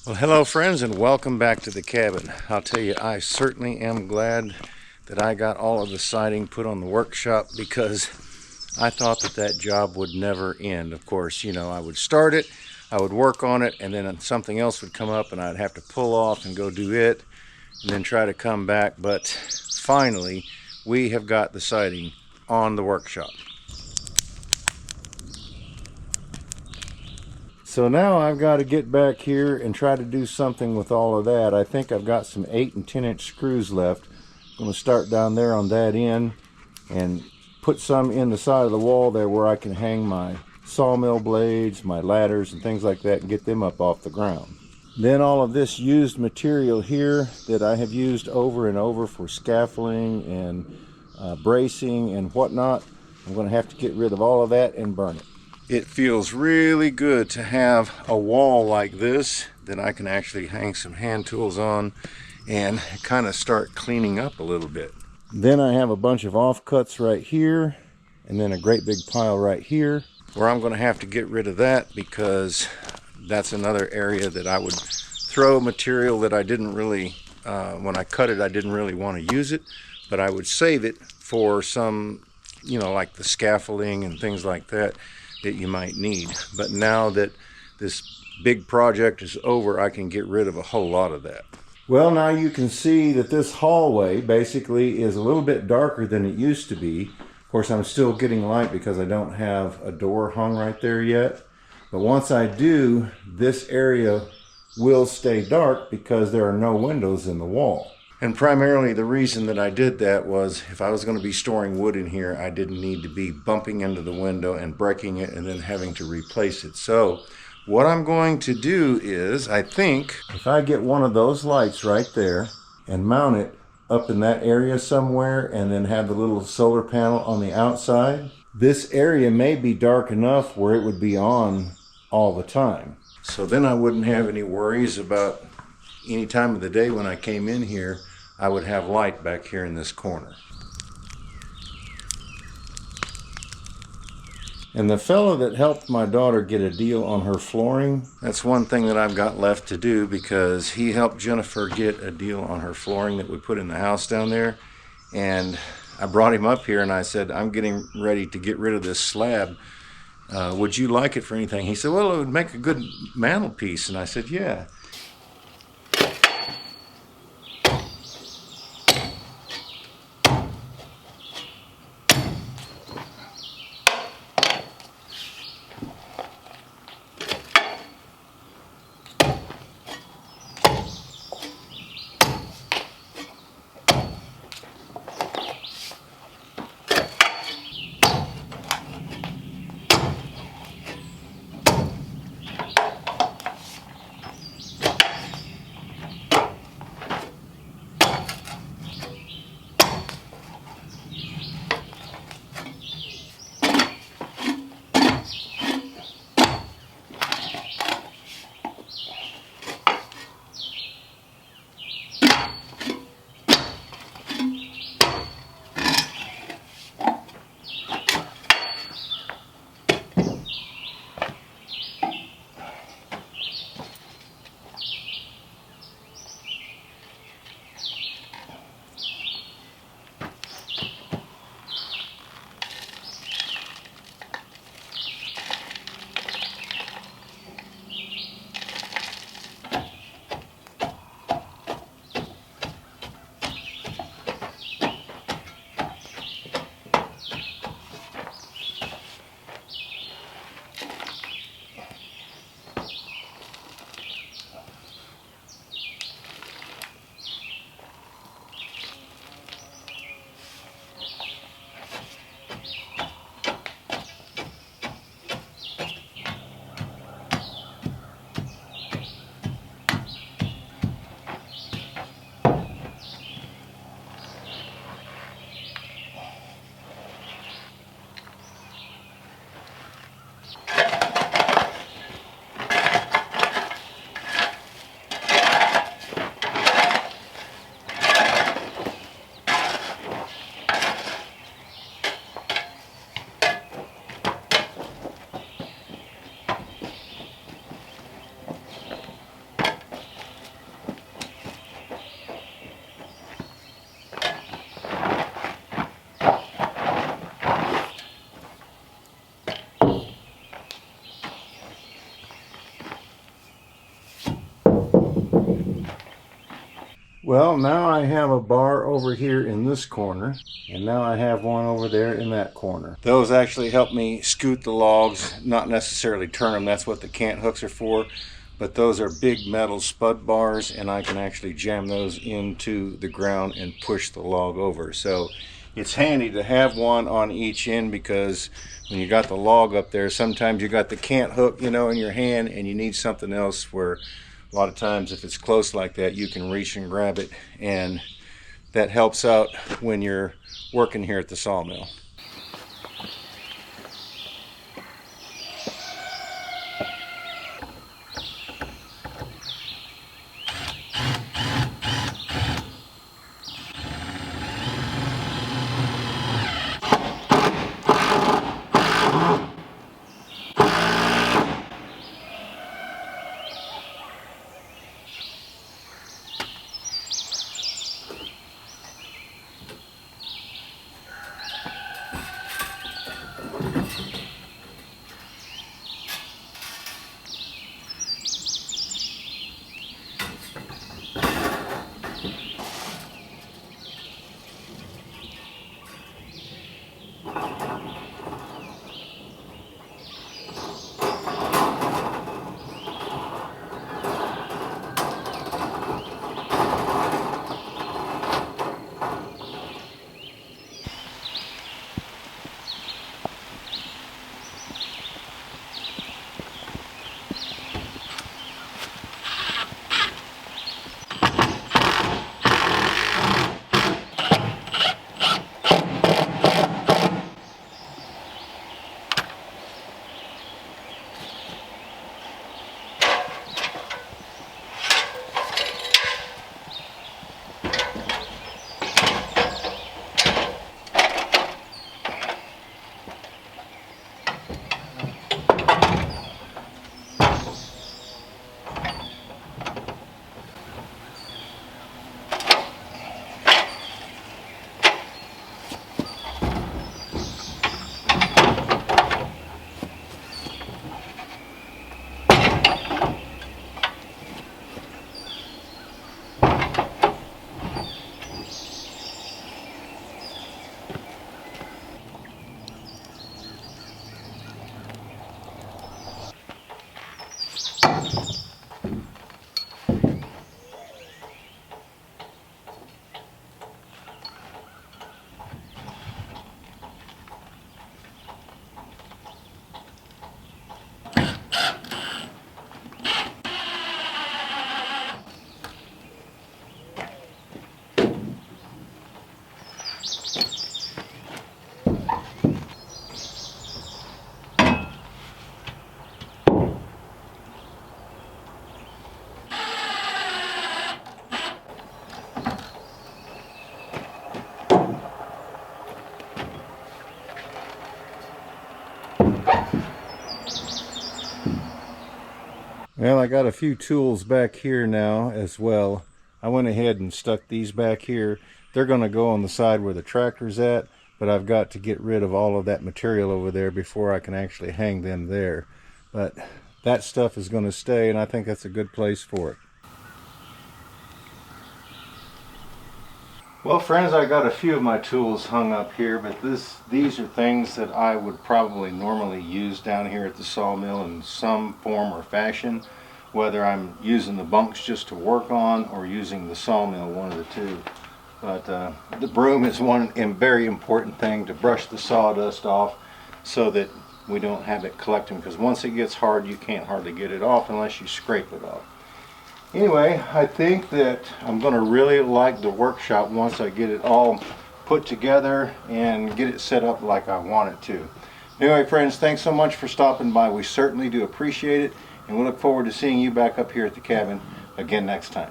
Well, hello friends, and welcome back to the cabin. I'll tell you, I certainly am glad that I got all of the siding put on the workshop, because I thought that job would never end. Of course, you know, I would start it, I would work on it, and then something else would come up and I'd have to pull off and go do it and then try to come back. But finally, we have got the siding on the workshop. So now I've got to get back here and try to do something with all of that. I think I've got some 8 and 10 inch screws left. I'm going to start down there on that end and put some in the side of the wall there where I can hang my sawmill blades, my ladders and things like that, and get them up off the ground. Then all of this used material here that I have used over and over for scaffolding and bracing and whatnot, I'm going to have to get rid of all of that and burn it. It feels really good to have a wall like this that I can actually hang some hand tools on and kind of start cleaning up a little bit. Then I have a bunch of offcuts right here, and then a great big pile right here where I'm going to have to get rid of that, because that's another area that I would throw material that I didn't really, when I cut it, I didn't really want to use it, but I would save it for some, you know, like the scaffolding and things like that you might need. But now that this big project is over, I can get rid of a whole lot of that. Well, now you can see that this hallway basically is a little bit darker than it used to be. Of course, I'm still getting light because I don't have a door hung right there yet. But once I do, this area will stay dark because there are no windows in the wall. And primarily the reason that I did that was, if I was going to be storing wood in here, I didn't need to be bumping into the window and breaking it and then having to replace it. So what I'm going to do is, I think if I get one of those lights right there and mount it up in that area somewhere, and then have the little solar panel on the outside, this area may be dark enough where it would be on all the time. So then I wouldn't have any worries about any time of the day when I came in here. I would have light back here in this corner. And the fellow that helped my daughter get a deal on her flooring, that's one thing that I've got left to do, because he helped Jennifer get a deal on her flooring that we put in the house down there. And I brought him up here and I said, I'm getting ready to get rid of this slab. Would you like it for anything? He said, well, it would make a good mantelpiece. And I said, yeah. Well, now I have a bar over here in this corner, and now I have one over there in that corner. Those actually help me scoot the logs, not necessarily turn them. That's what the cant hooks are for. But those are big metal spud bars, and I can actually jam those into the ground and push the log over. So it's handy to have one on each end, because when you got the log up there, sometimes you got the cant hook, you know, in your hand, and you need something else where a lot of times if it's close like that, you can reach and grab it, and that helps out when you're working here at the sawmill. Well, I got a few tools back here now as well. I went ahead and stuck these back here. They're going to go on the side where the tractor's at, but I've got to get rid of all of that material over there before I can actually hang them there. But that stuff is going to stay, and I think that's a good place for it. Well, friends, I got a few of my tools hung up here, but these are things that I would probably normally use down here at the sawmill in some form or fashion, whether I'm using the bunks just to work on or using the sawmill, one of the two. But the broom is one very important thing to brush the sawdust off so that we don't have it collecting, because once it gets hard, you can't hardly get it off unless you scrape it off. Anyway, I think that I'm going to really like the workshop once I get it all put together and get it set up like I want it to. Anyway, friends, thanks so much for stopping by. We certainly do appreciate it, and we look forward to seeing you back up here at the cabin again next time.